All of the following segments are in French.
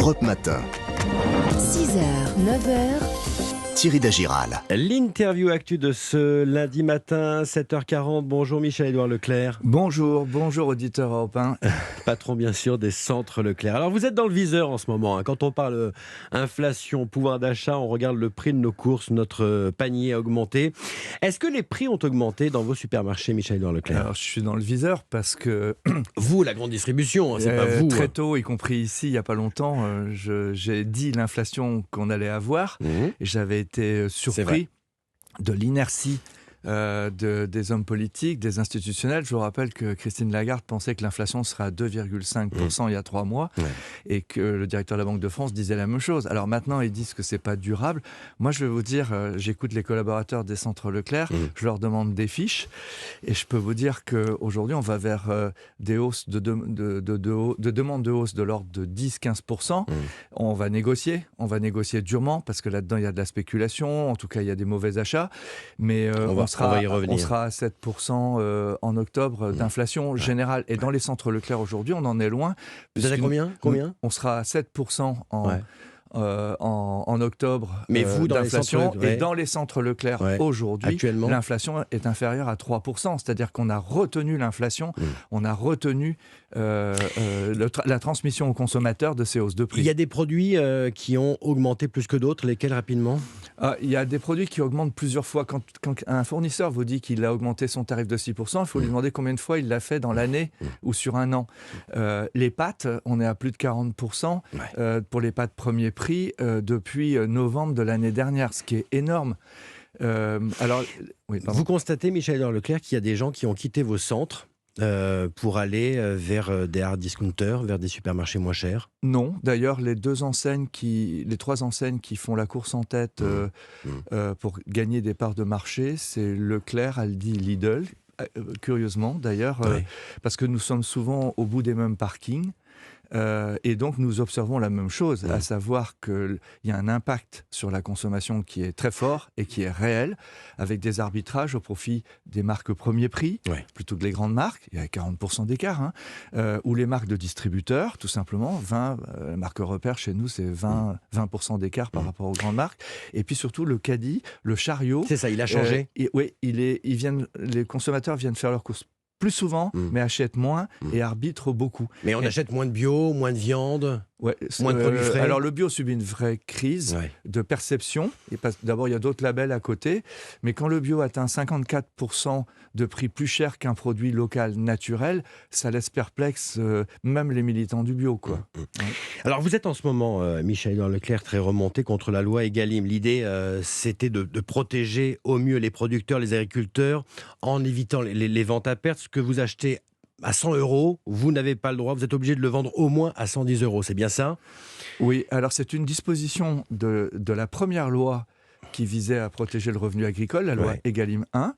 Europe Matin. 6h, 9h. Thierry Dagiral. L'interview actu de ce lundi matin, 7h40. Bonjour Michel-Édouard Leclerc. Bonjour auditeur européen. Patron bien sûr des centres Leclerc. Alors vous êtes dans le viseur en ce moment. Quand on parle inflation, pouvoir d'achat, on regarde le prix de nos courses, notre panier a augmenté. Est-ce que les prix ont augmenté dans vos supermarchés, Michel-Édouard Leclerc ? Alors je suis dans le viseur parce que... Vous, la grande distribution, c'est pas vous. Très tôt, y compris ici, il n'y a pas longtemps, j'ai dit l'inflation qu'on allait avoir. Et j'avais été surpris de l'inertie des hommes politiques, des institutionnels. Je vous rappelle que Christine Lagarde pensait que l'inflation serait à 2,5% il y a 3 mois et que le directeur de la Banque de France disait la même chose. Alors maintenant, ils disent que c'est pas durable. Moi, je vais vous dire, j'écoute les collaborateurs des centres Leclerc, je leur demande des fiches et je peux vous dire qu'aujourd'hui, on va vers des hausses de demandes de hausse de l'ordre de 10-15%. On va négocier durement parce que là-dedans, il y a de la spéculation, en tout cas, il y a des mauvais achats, mais on sera à 7% en octobre d'inflation générale. Et dans les centres Leclerc aujourd'hui, on en est loin. Vous êtes à combien On sera à 7% en octobre. Mais vous, dans d'inflation. les Et dans les centres Leclerc aujourd'hui, l'inflation est inférieure à 3%. C'est-à-dire qu'on a retenu l'inflation, on a retenu la transmission aux consommateurs de ces hausses de prix. Il y a des produits qui ont augmenté plus que d'autres, lesquels rapidement ? Il y a des produits qui augmentent plusieurs fois. Quand un fournisseur vous dit qu'il a augmenté son tarif de 6%, il faut lui demander combien de fois il l'a fait dans l'année ou sur un an. Les pâtes, on est à plus de 40% pour les pâtes premier prix depuis novembre de l'année dernière, ce qui est énorme. Vous constatez, Michel-Édouard Leclerc, qu'il y a des gens qui ont quitté vos centres pour aller vers des hard discounters, vers des supermarchés moins chers? Non, d'ailleurs les 3 enseignes qui font la course en tête pour gagner des parts de marché, c'est Leclerc, Aldi, Lidl, curieusement d'ailleurs, parce que nous sommes souvent au bout des mêmes parkings. Et donc nous observons la même chose, à savoir qu'il y a un impact sur la consommation qui est très fort et qui est réel, avec des arbitrages au profit des marques premier prix, plutôt que les grandes marques, il y a 40% d'écart, ou les marques de distributeurs, tout simplement, la marque Repère chez nous c'est 20% d'écart par rapport aux grandes marques, et puis surtout le caddie, le chariot. C'est ça, il a changé. Les consommateurs viennent faire leurs courses plus souvent, mais achètent moins et arbitrent beaucoup. Mais on achète moins de bio, moins de viande, moins de produits frais. Alors le bio subit une vraie crise de perception. D'abord, il y a d'autres labels à côté, mais quand le bio atteint 54% de prix plus cher qu'un produit local naturel, ça laisse perplexe même les militants du bio. Alors vous êtes en ce moment, Michel-Édouard Leclerc, très remonté contre la loi Egalim. L'idée, c'était de protéger au mieux les producteurs, les agriculteurs, en évitant les ventes à perte. Ce que vous achetez à 100 €, vous n'avez pas le droit, vous êtes obligé de le vendre au moins à 110 €, c'est bien ça ? Oui, alors c'est une disposition de la première loi qui visait à protéger le revenu agricole, la loi Egalim 1.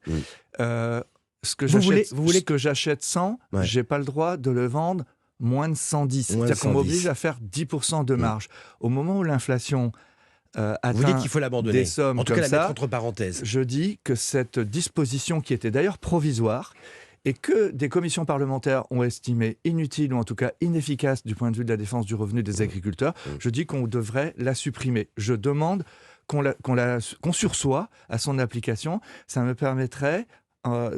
Ce que j'achète 100, j'ai pas le droit de le vendre moins de 110. C'est-à-dire qu'on m'oblige à faire 10% de marge. Au moment où l'inflation atteint vous dites qu'il faut l'abandonner, des sommes en tout cas comme la mettre entre parenthèses. Je dis que cette disposition, qui était d'ailleurs provisoire, et que des commissions parlementaires ont estimé inutile ou en tout cas inefficace du point de vue de la défense du revenu des agriculteurs, je dis qu'on devrait la supprimer. Je demande qu'on sursoie à son application. Ça me permettrait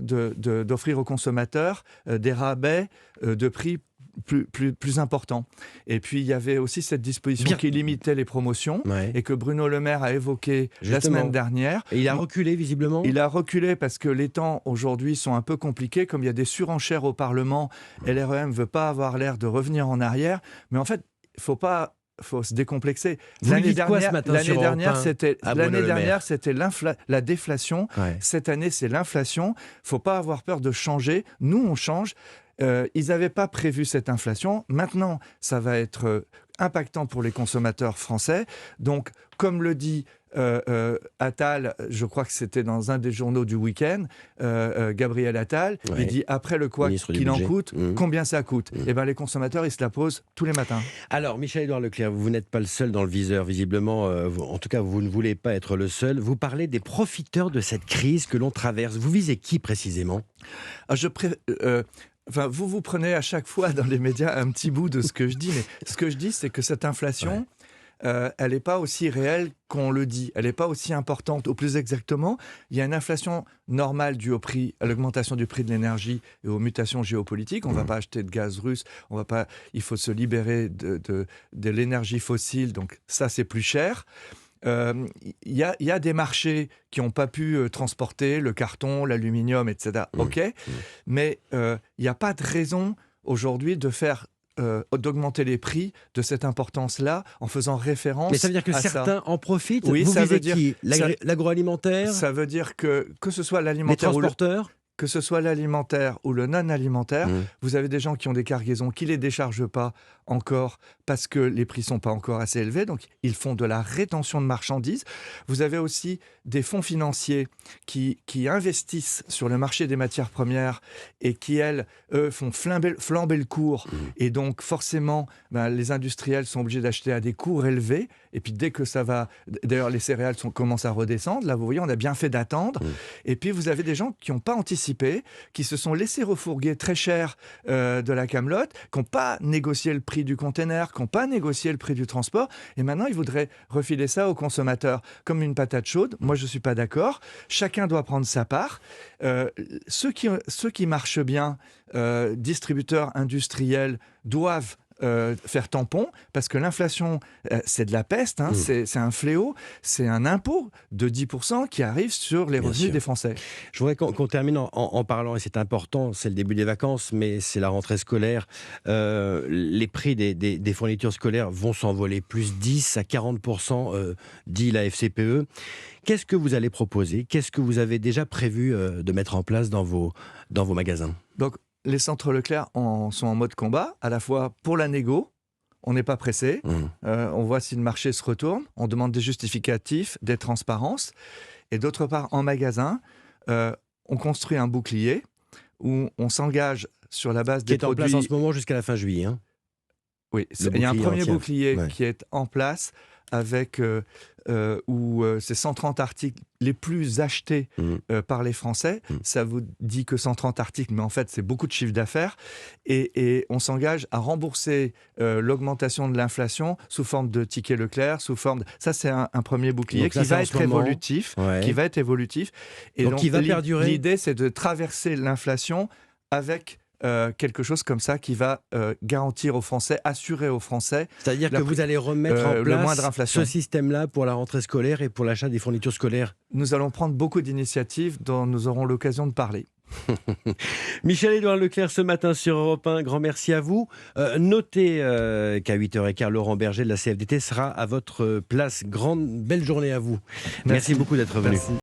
d'offrir aux consommateurs des rabais de prix plus important. Et puis il y avait aussi cette disposition qui limitait les promotions et que Bruno Le Maire a évoqué la semaine dernière. Et il a reculé visiblement. Il a reculé parce que les temps aujourd'hui sont un peu compliqués, comme il y a des surenchères au Parlement. LREM ne veut pas avoir l'air de revenir en arrière, mais en fait faut se décomplexer. L'année dernière, c'était la déflation. Cette année, c'est l'inflation. Faut pas avoir peur de changer. Nous, on change. Ils n'avaient pas prévu cette inflation. Maintenant, ça va être impactant pour les consommateurs français. Donc, comme le dit Attal, je crois que c'était dans un des journaux du week-end, Gabriel Attal, il dit après le quoi qu'il en coûte, combien ça coûte. Et bien les consommateurs, ils se la posent tous les matins. Alors, Michel-Édouard Leclerc, vous n'êtes pas le seul dans le viseur, visiblement. En tout cas, vous ne voulez pas être le seul. Vous parlez des profiteurs de cette crise que l'on traverse. Vous visez qui précisément ? Enfin, vous prenez à chaque fois dans les médias un petit bout de ce que je dis, mais ce que je dis, c'est que cette inflation, elle n'est pas aussi réelle qu'on le dit. Elle n'est pas aussi importante. Au plus exactement, il y a une inflation normale due à l'augmentation du prix de l'énergie et aux mutations géopolitiques. On ne va pas acheter de gaz russe. Il faut se libérer de l'énergie fossile. Donc ça, c'est plus cher. Il y a des marchés qui n'ont pas pu transporter le carton, l'aluminium, etc. OK, mais il n'y a pas de raison aujourd'hui d'augmenter les prix de cette importance-là en faisant référence à ça. Mais ça veut dire que certains en profitent. Oui, vous ça visez veut dire qui? L'agroalimentaire? Ça veut dire que ce soit l'alimentaire les transporteurs? que ce soit l'alimentaire ou le non-alimentaire, vous avez des gens qui ont des cargaisons qui ne les déchargent pas encore parce que les prix ne sont pas encore assez élevés, donc ils font de la rétention de marchandises. Vous avez aussi des fonds financiers qui investissent sur le marché des matières premières et qui, eux, font flamber le cours. Et donc, forcément, les industriels sont obligés d'acheter à des cours élevés. Et puis, dès que ça va... D'ailleurs, les céréales commencent à redescendre. Là, vous voyez, on a bien fait d'attendre. Et puis, vous avez des gens qui n'ont pas anticipé, qui se sont laissés refourguer très cher de la camelote, qui n'ont pas négocié le prix du container, qui n'ont pas négocié le prix du transport. Et maintenant, ils voudraient refiler ça aux consommateurs comme une patate chaude. Moi, je ne suis pas d'accord. Chacun doit prendre sa part. Ceux qui marchent bien, distributeurs industriels, doivent faire tampon, parce que l'inflation, c'est de la peste, c'est un fléau, c'est un impôt de 10% qui arrive sur les revenus des Français. Je voudrais qu'on termine en parlant, et c'est important, c'est le début des vacances, mais c'est la rentrée scolaire. Les prix des fournitures scolaires vont s'envoler, plus 10 à 40%, dit la FCPE. Qu'est-ce que vous allez proposer? Qu'est-ce que vous avez déjà prévu de mettre en place dans vos magasins? Donc, les centres Leclerc sont en mode combat, à la fois pour la négo, on n'est pas pressé, on voit si le marché se retourne, on demande des justificatifs, des transparences, et d'autre part, en magasin, on construit un bouclier où on s'engage sur la base des produits... Qui est en place en ce moment jusqu'à la fin juillet. Oui, il y a un premier bouclier qui est en place avec ces 130 articles les plus achetés par les Français. Ça vous dit que 130 articles, mais en fait, c'est beaucoup de chiffre d'affaires. Et on s'engage à rembourser l'augmentation de l'inflation sous forme de tickets Leclerc, sous forme... Ça, c'est un premier bouclier qui va être évolutif. Et donc qui va perdurer. L'idée, c'est de traverser l'inflation avec... quelque chose comme ça qui va garantir aux Français, assurer aux Français... C'est-à-dire que vous allez remettre en place ce système-là pour la rentrée scolaire et pour l'achat des fournitures scolaires? Nous allons prendre beaucoup d'initiatives dont nous aurons l'occasion de parler. Michel-Édouard Leclerc ce matin sur Europe 1, grand merci à vous. Notez qu'à 8h15, Laurent Berger de la CFDT sera à votre place. Belle journée à vous. Merci beaucoup d'être venu. Merci.